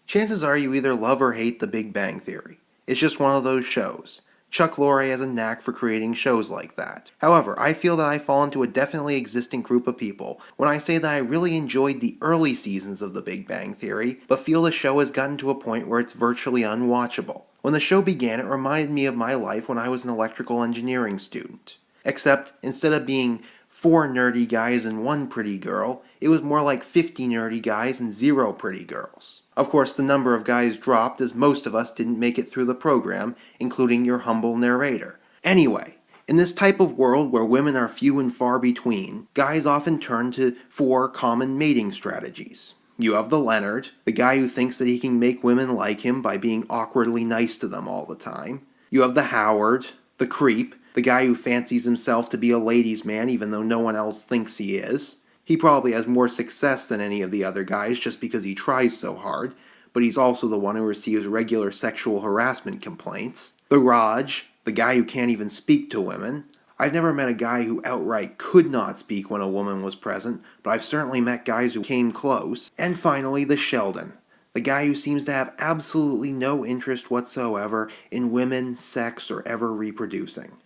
Chances are you either love or hate The Big Bang Theory. It's just one of those shows. Chuck Lorre has a knack for creating shows like that. However, I feel that I fall into a definitely existing group of people when I say that I really enjoyed the early seasons of The Big Bang Theory, but feel the show has gotten to a point where it's virtually unwatchable. When the show began, it reminded me of my life when I was an electrical engineering student. Except, instead of being 4 nerdy guys and 1 pretty girl, it was more like 50 nerdy guys and 0 pretty girls. Of course, the number of guys dropped as most of us didn't make it through the program, including your humble narrator. Anyway, in this type of world where women are few and far between, guys often turn to 4 common mating strategies. You have the Leonard, the guy who thinks that he can make women like him by being awkwardly nice to them all the time. You have the Howard, the creep, the guy who fancies himself to be a ladies' man even though no one else thinks he is. He probably has more success than any of the other guys just because he tries so hard, but he's also the one who receives regular sexual harassment complaints. The Raj, the guy who can't even speak to women. I've never met a guy who outright could not speak when a woman was present, but I've certainly met guys who came close. And finally, the Sheldon, the guy who seems to have absolutely no interest whatsoever in women, sex, or ever reproducing.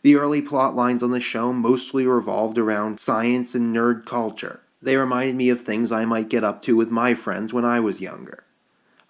The early plot lines on the show mostly revolved around science and nerd culture. They reminded me of things I might get up to with my friends when I was younger.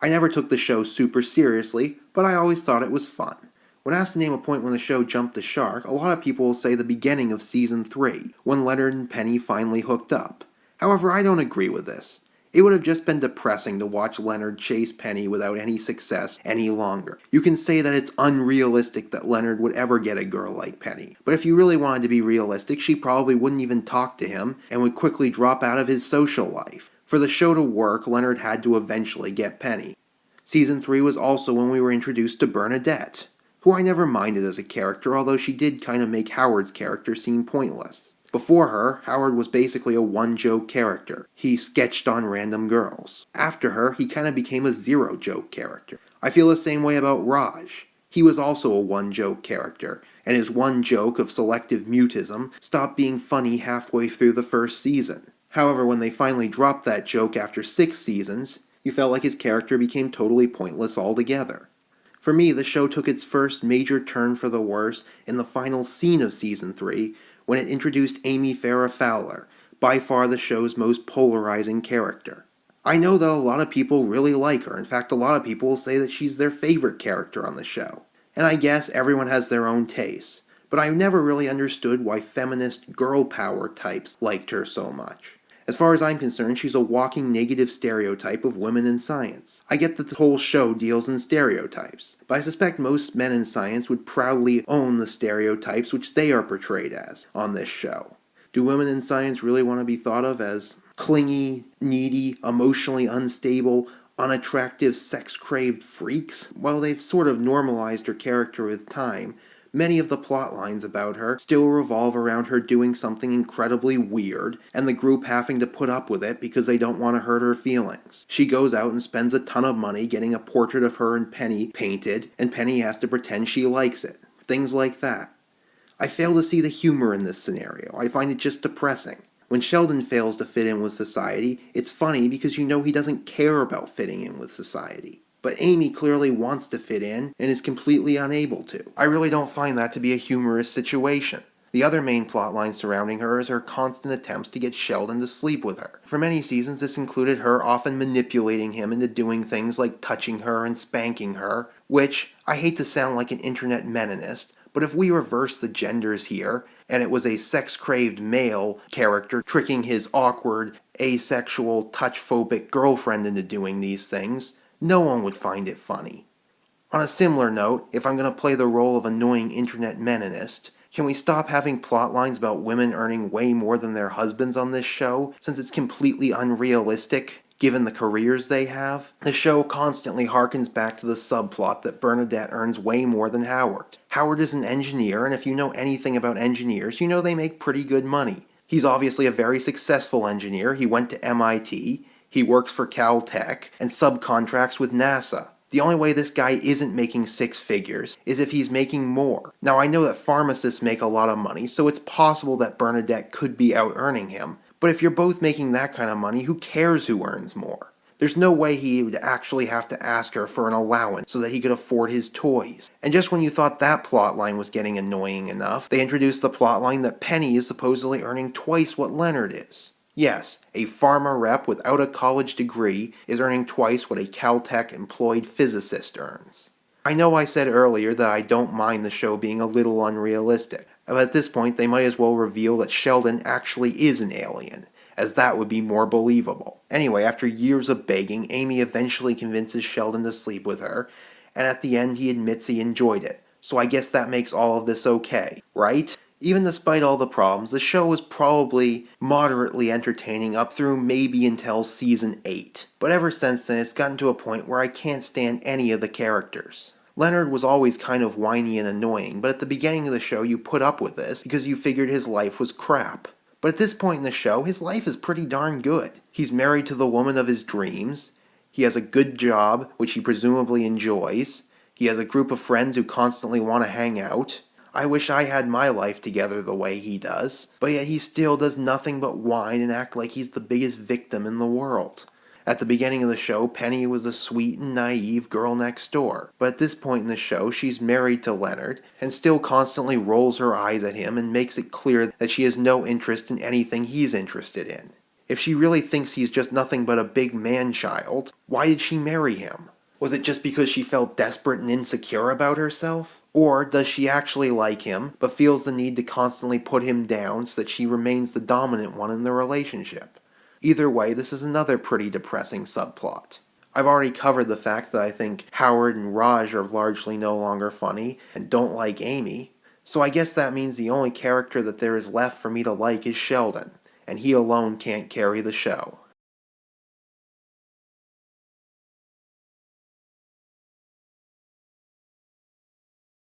I never took the show super seriously, but I always thought it was fun. When asked to name a point when the show jumped the shark, a lot of people will say the beginning of Season 3, when Leonard and Penny finally hooked up. However, I don't agree with this. It would have just been depressing to watch Leonard chase Penny without any success any longer. You can say that it's unrealistic that Leonard would ever get a girl like Penny, but if you really wanted to be realistic, she probably wouldn't even talk to him and would quickly drop out of his social life. For the show to work, Leonard had to eventually get Penny. Season 3 was also when we were introduced to Bernadette, who I never minded as a character, although she did kind of make Howard's character seem pointless. Before her, Howard was basically a one-joke character. He sketched on random girls. After her, he kind of became a zero-joke character. I feel the same way about Raj. He was also a one-joke character, and his one joke of selective mutism stopped being funny halfway through the first season. However, when they finally dropped that joke after 6 seasons, you felt like his character became totally pointless altogether. For me, the show took its first major turn for the worse in the final scene of Season 3, when it introduced Amy Farrah Fowler, by far the show's most polarizing character. I know that a lot of people really like her. In fact, a lot of people will say that she's their favorite character on the show. And I guess everyone has their own tastes. But I never really understood why feminist girl power types liked her so much. As far as I'm concerned, she's a walking negative stereotype of women in science. I get that the whole show deals in stereotypes, but I suspect most men in science would proudly own the stereotypes which they are portrayed as on this show. Do women in science really want to be thought of as clingy, needy, emotionally unstable, unattractive, sex-craved freaks? While they've sort of normalized her character with time, many of the plot lines about her still revolve around her doing something incredibly weird, and the group having to put up with it because they don't want to hurt her feelings. She goes out and spends a ton of money getting a portrait of her and Penny painted, and Penny has to pretend she likes it. Things like that. I fail to see the humor in this scenario. I find it just depressing. When Sheldon fails to fit in with society, it's funny because you know he doesn't care about fitting in with society. But Amy clearly wants to fit in and is completely unable to. I really don't find that to be a humorous situation. The other main plotline surrounding her is her constant attempts to get Sheldon to sleep with her. For many seasons, this included her often manipulating him into doing things like touching her and spanking her, which, I hate to sound like an internet meninist, but if we reverse the genders here, and it was a sex-craved male character tricking his awkward, asexual, touch-phobic girlfriend into doing these things, no one would find it funny. On a similar note, if I'm going to play the role of annoying internet meninist, can we stop having plot lines about women earning way more than their husbands on this show, since it's completely unrealistic, given the careers they have? The show constantly harkens back to the subplot that Bernadette earns way more than Howard. Howard is an engineer, and if you know anything about engineers, you know they make pretty good money. He's obviously a very successful engineer. He went to MIT. He works for Caltech and subcontracts with NASA. The only way this guy isn't making 6 figures is if he's making more. Now I know that pharmacists make a lot of money, so it's possible that Bernadette could be out-earning him. But if you're both making that kind of money, who cares who earns more? There's no way he would actually have to ask her for an allowance so that he could afford his toys. And just when you thought that plotline was getting annoying enough, they introduced the plotline that Penny is supposedly earning twice what Leonard is. Yes, a pharma rep without a college degree is earning twice what a Caltech employed physicist earns. I know I said earlier that I don't mind the show being a little unrealistic, but at this point they might as well reveal that Sheldon actually is an alien, as that would be more believable. Anyway, after years of begging, Amy eventually convinces Sheldon to sleep with her, and at the end he admits he enjoyed it. So I guess that makes all of this okay, right? Even despite all the problems, the show was probably moderately entertaining up through maybe until season 8. But ever since then, it's gotten to a point where I can't stand any of the characters. Leonard was always kind of whiny and annoying, but at the beginning of the show you put up with this because you figured his life was crap. But at this point in the show, his life is pretty darn good. He's married to the woman of his dreams. He has a good job, which he presumably enjoys. He has a group of friends who constantly want to hang out. I wish I had my life together the way he does, but yet he still does nothing but whine and act like he's the biggest victim in the world. At the beginning of the show, Penny was the sweet and naive girl next door, but at this point in the show, she's married to Leonard and still constantly rolls her eyes at him and makes it clear that she has no interest in anything he's interested in. If she really thinks he's just nothing but a big man-child, why did she marry him? Was it just because she felt desperate and insecure about herself? Or does she actually like him, but feels the need to constantly put him down so that she remains the dominant one in the relationship? Either way, this is another pretty depressing subplot. I've already covered the fact that I think Howard and Raj are largely no longer funny, and don't like Amy, so I guess that means the only character that there is left for me to like is Sheldon, and he alone can't carry the show.